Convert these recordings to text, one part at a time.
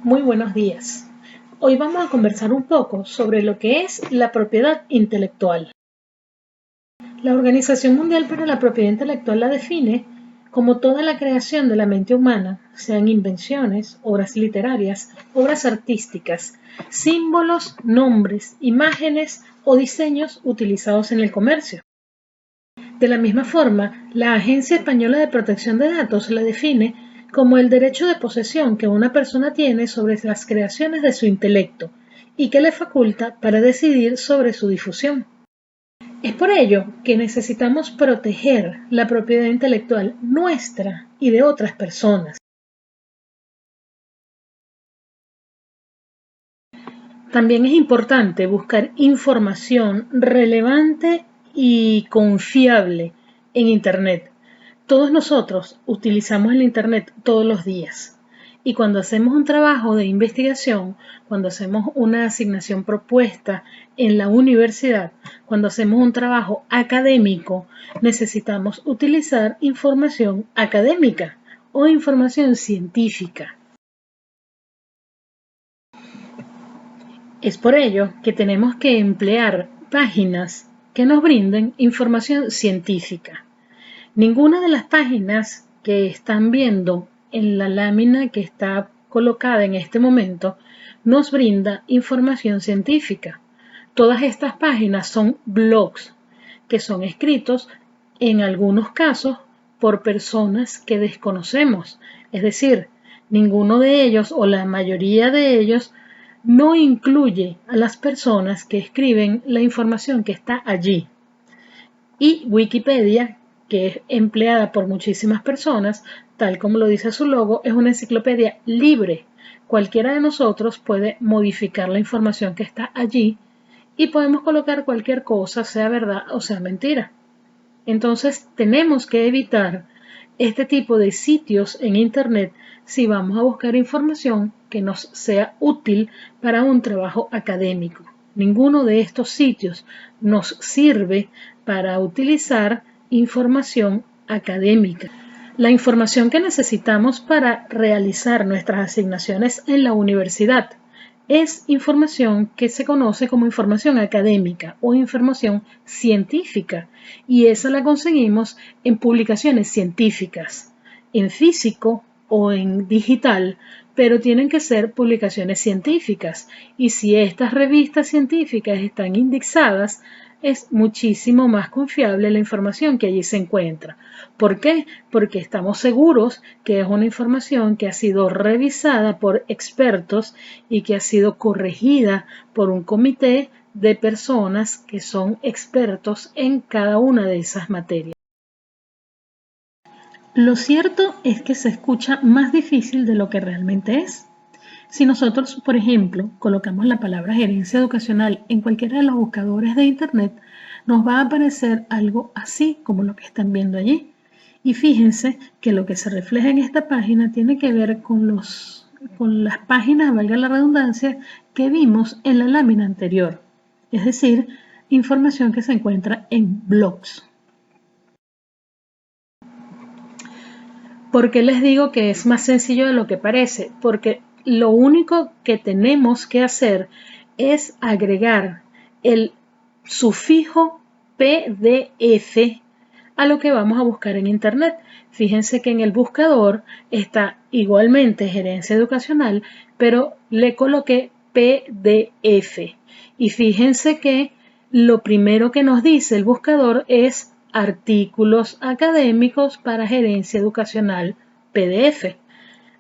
Muy buenos días. Hoy vamos a conversar un poco sobre lo que es la propiedad intelectual. La Organización Mundial para la Propiedad Intelectual la define como toda la creación de la mente humana, sean invenciones, obras literarias, obras artísticas, símbolos, nombres, imágenes o diseños utilizados en el comercio. De la misma forma, la Agencia Española de Protección de Datos la define como el derecho de posesión que una persona tiene sobre las creaciones de su intelecto y que le faculta para decidir sobre su difusión. Es por ello que necesitamos proteger la propiedad intelectual nuestra y de otras personas. También es importante buscar información relevante y confiable en Internet. Todos nosotros utilizamos el Internet todos los días y cuando hacemos un trabajo de investigación, cuando hacemos una asignación propuesta en la universidad, cuando hacemos un trabajo académico, necesitamos utilizar información académica o información científica. Es por ello que tenemos que emplear páginas que nos brinden información científica. Ninguna de las páginas que están viendo en la lámina que está colocada en este momento nos brinda información científica. Todas estas páginas son blogs que son escritos en algunos casos por personas que desconocemos. Es decir, ninguno de ellos o la mayoría de ellos no incluye a las personas que escriben la información que está allí. Y Wikipedia, que es empleada por muchísimas personas, tal como lo dice su logo, es una enciclopedia libre. Cualquiera de nosotros puede modificar la información que está allí y podemos colocar cualquier cosa, sea verdad o sea mentira. Entonces tenemos que evitar este tipo de sitios en Internet si vamos a buscar información que nos sea útil para un trabajo académico. Ninguno de estos sitios nos sirve para utilizar información académica. La información que necesitamos para realizar nuestras asignaciones en la universidad es información que se conoce como información académica o información científica y esa la conseguimos en publicaciones científicas, en físico o en digital, pero tienen que ser publicaciones científicas y si estas revistas científicas están indexadas, es muchísimo más confiable la información que allí se encuentra. ¿Por qué? Porque estamos seguros que es una información que ha sido revisada por expertos y que ha sido corregida por un comité de personas que son expertos en cada una de esas materias. Lo cierto es que se escucha más difícil de lo que realmente es. Si nosotros, por ejemplo, colocamos la palabra gerencia educacional en cualquiera de los buscadores de Internet, nos va a aparecer algo así como lo que están viendo allí. Y fíjense que lo que se refleja en esta página tiene que ver con las páginas, valga la redundancia, que vimos en la lámina anterior. Es decir, información que se encuentra en blogs. ¿Por qué les digo que es más sencillo de lo que parece? Porque lo único que tenemos que hacer es agregar el sufijo PDF a lo que vamos a buscar en Internet. Fíjense que en el buscador está igualmente gerencia educacional, pero le coloqué PDF. Y fíjense que lo primero que nos dice el buscador es artículos académicos para gerencia educacional PDF.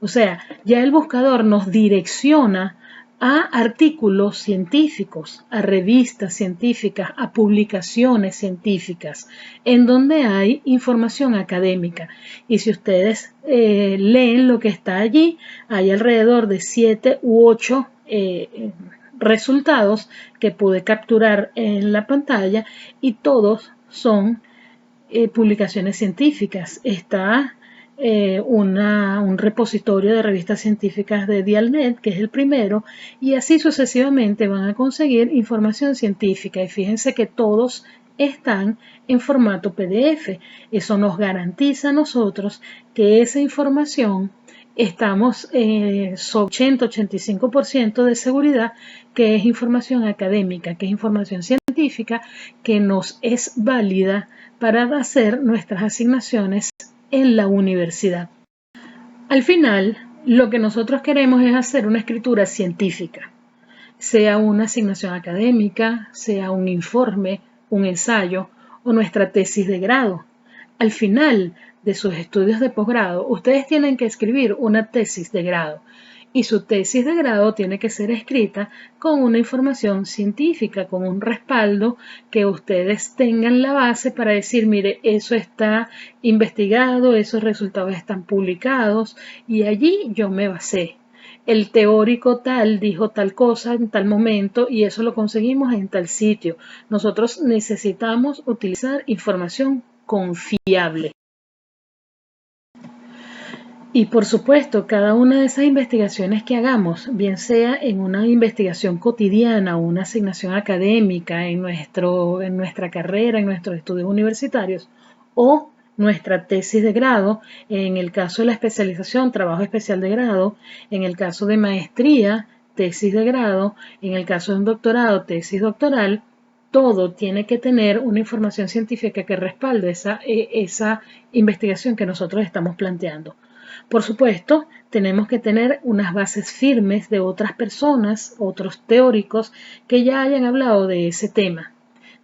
O sea, ya el buscador nos direcciona a artículos científicos, a revistas científicas, a publicaciones científicas, en donde hay información académica. Y si ustedes leen lo que está allí, hay alrededor de 7 u 8 resultados que pude capturar en la pantalla y todos son publicaciones científicas. Está un repositorio de revistas científicas de Dialnet, que es el primero, y así sucesivamente van a conseguir información científica. Y fíjense que todos están en formato PDF. Eso nos garantiza a nosotros que esa información estamos 80-85% de seguridad que es información académica, que es información científica, que nos es válida para hacer nuestras asignaciones en la universidad. Al final, lo que nosotros queremos es hacer una escritura científica, sea una asignación académica, sea un informe, un ensayo o nuestra tesis de grado. Al final de sus estudios de posgrado, ustedes tienen que escribir una tesis de grado y su tesis de grado tiene que ser escrita con una información científica, con un respaldo que ustedes tengan la base para decir, mire, eso está investigado, esos resultados están publicados y allí yo me basé. El teórico tal dijo tal cosa en tal momento y eso lo conseguimos en tal sitio. Nosotros necesitamos utilizar información confiable. Y por supuesto, cada una de esas investigaciones que hagamos, bien sea en una investigación cotidiana o una asignación académica en nuestra carrera, en nuestros estudios universitarios, o nuestra tesis de grado, en el caso de la especialización, trabajo especial de grado, en el caso de maestría, tesis de grado, en el caso de un doctorado, tesis doctoral, todo tiene que tener una información científica que respalde esa investigación que nosotros estamos planteando. Por supuesto, tenemos que tener unas bases firmes de otras personas, otros teóricos que ya hayan hablado de ese tema.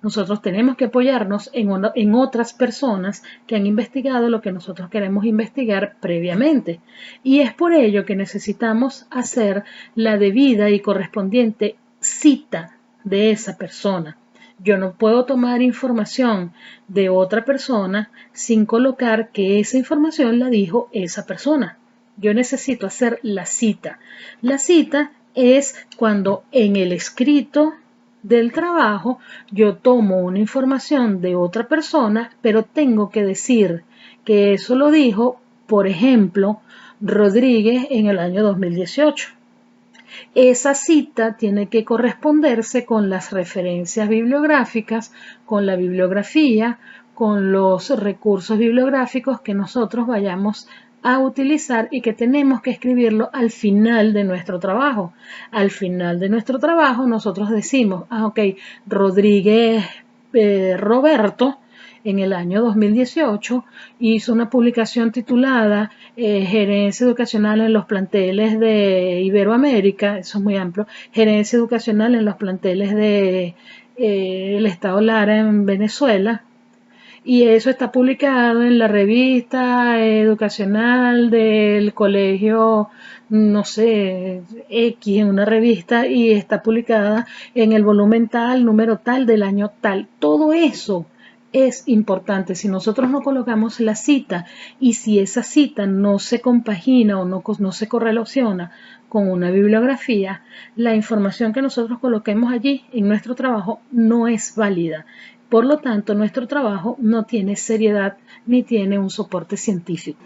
Nosotros tenemos que apoyarnos en otras personas que han investigado lo que nosotros queremos investigar previamente. Y es por ello que necesitamos hacer la debida y correspondiente cita de esa persona. Yo no puedo tomar información de otra persona sin colocar que esa información la dijo esa persona. Yo necesito hacer la cita. La cita es cuando en el escrito del trabajo yo tomo una información de otra persona, pero tengo que decir que eso lo dijo, por ejemplo, Rodríguez en el año 2018. Esa cita tiene que corresponderse con las referencias bibliográficas, con la bibliografía, con los recursos bibliográficos que nosotros vayamos a utilizar y que tenemos que escribirlo al final de nuestro trabajo. Al final de nuestro trabajo nosotros decimos, Rodríguez Roberto en el año 2018 hizo una publicación titulada Gerencia Educacional en los planteles de Iberoamérica, eso es muy amplio, Gerencia Educacional en los planteles de el Estado Lara en Venezuela, y eso está publicado en la revista educacional del colegio, no sé, X, en una revista, y está publicada en el volumen tal, número tal, del año tal. Todo eso es importante. Si nosotros no colocamos la cita y si esa cita no se compagina o no se correlaciona con una bibliografía, la información que nosotros coloquemos allí en nuestro trabajo no es válida. Por lo tanto, nuestro trabajo no tiene seriedad ni tiene un soporte científico.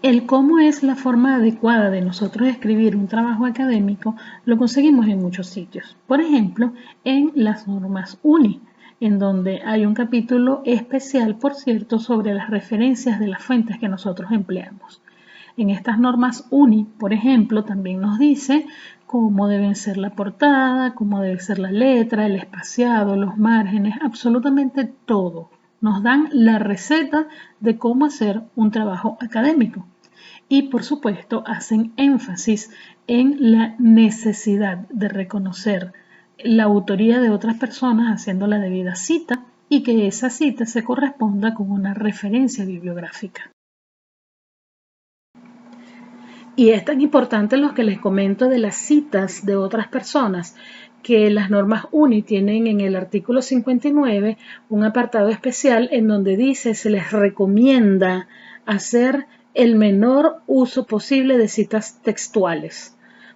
El cómo es la forma adecuada de nosotros escribir un trabajo académico lo conseguimos en muchos sitios. Por ejemplo, en las normas UNI, en donde hay un capítulo especial, por cierto, sobre las referencias de las fuentes que nosotros empleamos. En estas normas UNI, por ejemplo, también nos dice cómo deben ser la portada, cómo debe ser la letra, el espaciado, los márgenes, absolutamente todo. Nos dan la receta de cómo hacer un trabajo académico. Y por supuesto hacen énfasis en la necesidad de reconocer la autoría de otras personas haciendo la debida cita y que esa cita se corresponda con una referencia bibliográfica. Y es tan importante lo que les comento de las citas de otras personas, que las normas UNI tienen en el artículo 59 un apartado especial en donde dice se les recomienda hacer el menor uso posible de citas textuales.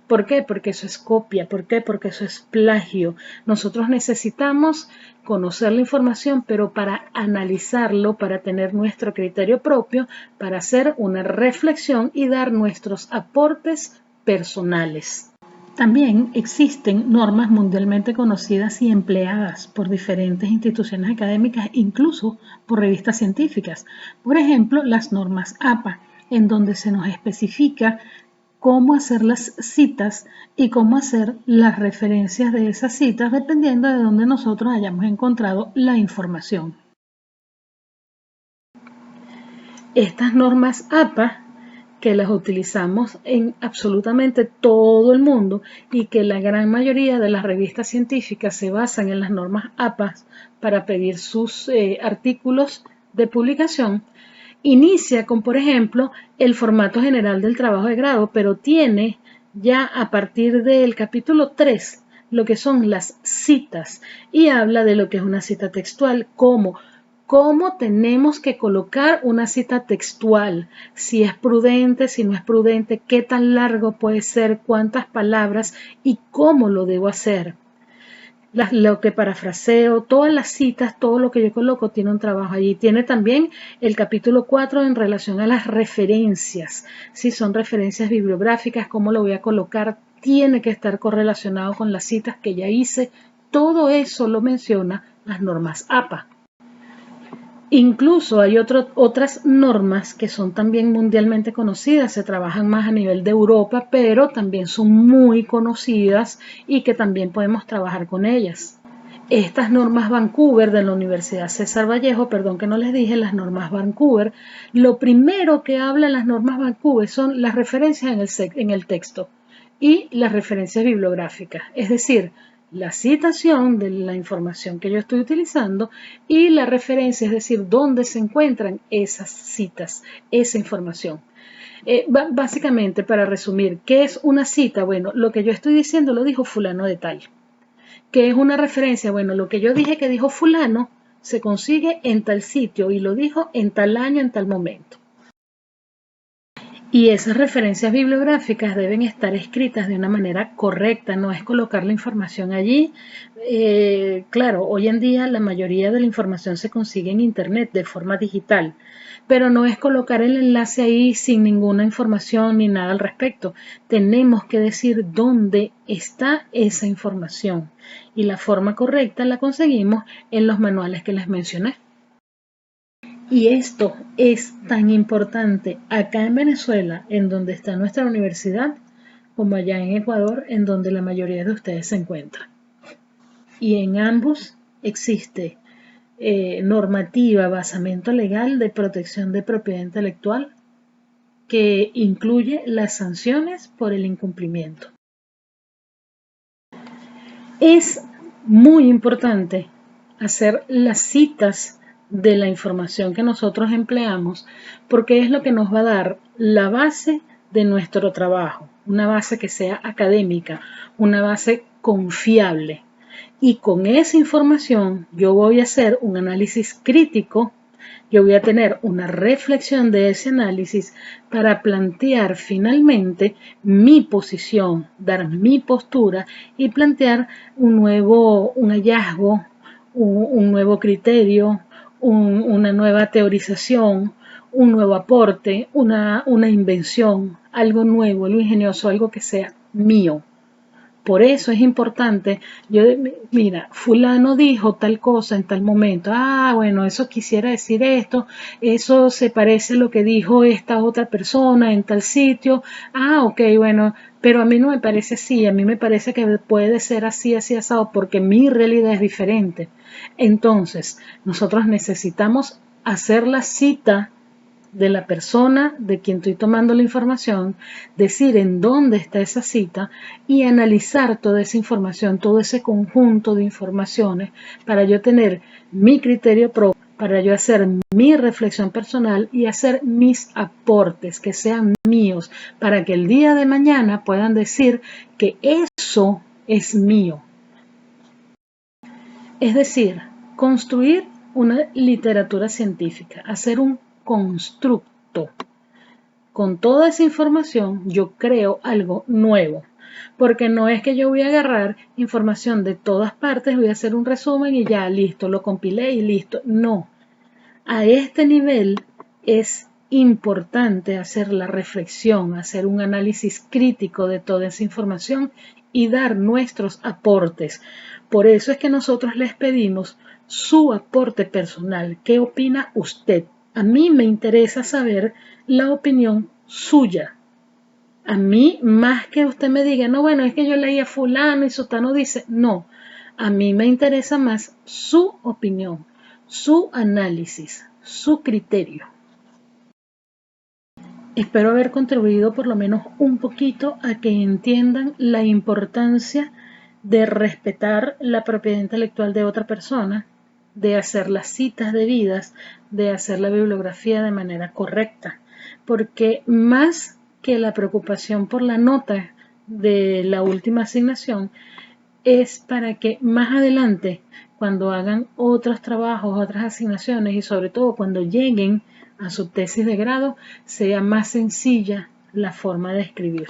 ¿Por qué? Porque eso es copia. ¿Por qué? Porque eso es plagio. Nosotros necesitamos conocer la información, pero para analizarlo, para tener nuestro criterio propio, para hacer una reflexión y dar nuestros aportes personales. También existen normas mundialmente conocidas y empleadas por diferentes instituciones académicas, incluso por revistas científicas. Por ejemplo, las normas APA. en donde se nos especifica cómo hacer las citas y cómo hacer las referencias de esas citas dependiendo de dónde nosotros hayamos encontrado la información. Estas normas APA, que las utilizamos en absolutamente todo el mundo y que la gran mayoría de las revistas científicas se basan en las normas APA para pedir sus artículos de publicación, inicia con, por ejemplo, el formato general del trabajo de grado, pero tiene ya a partir del capítulo 3 lo que son las citas y habla de lo que es una cita textual, cómo tenemos que colocar una cita textual, si es prudente, si no es prudente, qué tan largo puede ser, cuántas palabras y cómo lo debo hacer. Lo que parafraseo, todas las citas, todo lo que yo coloco tiene un trabajo allí. Tiene también el capítulo 4 en relación a las referencias. Si son referencias bibliográficas, cómo lo voy a colocar, tiene que estar correlacionado con las citas que ya hice. Todo eso lo menciona las normas APA. Incluso hay otras normas que son también mundialmente conocidas, se trabajan más a nivel de Europa, pero también son muy conocidas y que también podemos trabajar con ellas. Estas normas Vancouver de la Universidad César Vallejo, perdón que no les dije, las normas Vancouver, lo primero que hablan las normas Vancouver son las referencias en el texto y las referencias bibliográficas, es decir, la citación de la información que yo estoy utilizando y la referencia, es decir, dónde se encuentran esas citas, esa información. Básicamente, para resumir, ¿qué es una cita? Bueno, lo que yo estoy diciendo lo dijo fulano de tal. ¿Qué es una referencia? Bueno, lo que yo dije que dijo fulano se consigue en tal sitio y lo dijo en tal año, en tal momento. Y esas referencias bibliográficas deben estar escritas de una manera correcta, no es colocar la información allí. Claro, hoy en día la mayoría de la información se consigue en Internet de forma digital, pero no es colocar el enlace ahí sin ninguna información ni nada al respecto. Tenemos que decir dónde está esa información y la forma correcta la conseguimos en los manuales que les mencioné. Y esto es tan importante acá en Venezuela, en donde está nuestra universidad, como allá en Ecuador, en donde la mayoría de ustedes se encuentran. Y en ambos existe normativa, basamento legal de protección de propiedad intelectual que incluye las sanciones por el incumplimiento. Es muy importante hacer las citas de la información que nosotros empleamos, porque es lo que nos va a dar la base de nuestro trabajo, una base que sea académica, una base confiable. Y con esa información yo voy a hacer un análisis crítico, yo voy a tener una reflexión de ese análisis para plantear finalmente mi posición, dar mi postura y plantear un hallazgo, un nuevo criterio, una nueva teorización, un nuevo aporte, una invención, algo nuevo, algo ingenioso, algo que sea mío. Por eso es importante, mira, fulano dijo tal cosa en tal momento, bueno, eso quisiera decir esto, eso se parece a lo que dijo esta otra persona en tal sitio, ok, bueno, pero a mí no me parece así, a mí me parece que puede ser así, así, asado, porque mi realidad es diferente. Entonces, nosotros necesitamos hacer la cita de la persona de quien estoy tomando la información, decir en dónde está esa cita y analizar toda esa información, todo ese conjunto de informaciones para yo tener mi criterio propio, para yo hacer mi reflexión personal y hacer mis aportes que sean míos, para que el día de mañana puedan decir que eso es mío. Es decir, construir una literatura científica, hacer un constructo. Con toda esa información yo creo algo nuevo, porque no es que yo voy a agarrar información de todas partes, voy a hacer un resumen y ya listo, lo compilé y listo. No, a este nivel es importante hacer la reflexión, hacer un análisis crítico de toda esa información y dar nuestros aportes. Por eso es que nosotros les pedimos su aporte personal. ¿Qué opina usted A mí me interesa saber la opinión suya. A mí, más que usted me diga, no, bueno, es que yo leí a fulano y sutano dice, no, a mí me interesa más su opinión, su análisis, su criterio. Espero haber contribuido por lo menos un poquito a que entiendan la importancia de respetar la propiedad intelectual de otra persona, de hacer las citas debidas, de hacer la bibliografía de manera correcta, porque más que la preocupación por la nota de la última asignación, es para que más adelante, cuando hagan otros trabajos, otras asignaciones y sobre todo cuando lleguen a su tesis de grado, sea más sencilla la forma de escribir.